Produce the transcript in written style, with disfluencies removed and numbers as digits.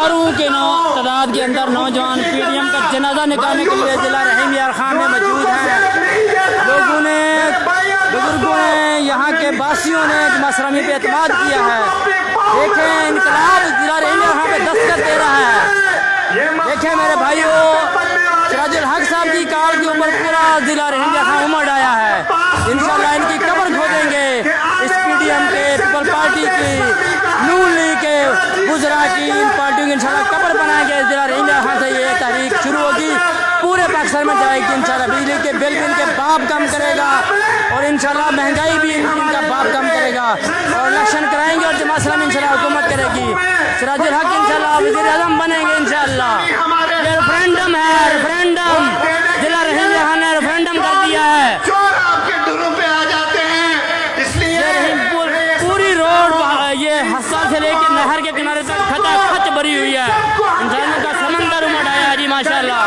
ہزاروں کے تعداد کے اندر نوجوان پی ڈی ایم کا جنازہ نکالنے کے لیے ضلع رحیم یار خان میں موجود ہیں. لوگوں نے، بزرگوں نے، یہاں کے باسیوں نے مسرمی پہ اعتماد کیا ہے. دیکھیں انقلاب ضلع رحیم یار خان پہ دستخط دے رہا ہے. دیکھیں میرے بھائیوں، سراج الحق صاحب کی کار کے اوپر پورا ضلع رحیم یار خان امڑ آیا ہے. انشاءاللہ ان کی قبر کھودیں گے. اس پی ڈی ایم کے، پیپل پارٹی کی، نون لیگ کے گجرا کی، ان پارٹیوں کی انشاءاللہ قبر بنائیں گے. ضلع رحیم یار خان سے یہ تحریک شروع ہوگی، پورے پاکستان میں جائے گی انشاءاللہ. بجلی کے بل بھی ان کے باپ کم کرے گا اور انشاءاللہ مہنگائی بھی ان کا باپ کم کرے گا. اور الیکشن کرائیں گے اور جماعت اسلامی انشاءاللہ حکومت کرے گی. سراج الحق انشاءاللہ وزیر اعظم بنیں گے انشاءاللہ. یہ ریفرینڈم ہے، ریفرینڈم. ضلع رحیم یار خان نے ریفرینڈم کر دیا ہے. پوری روڈ یہ حساس سے لے کے نہر کے کنارے تک خچ بھری ہوئی ہے. انسانوں کا سمندر امڑ آیا جی ماشاءاللہ.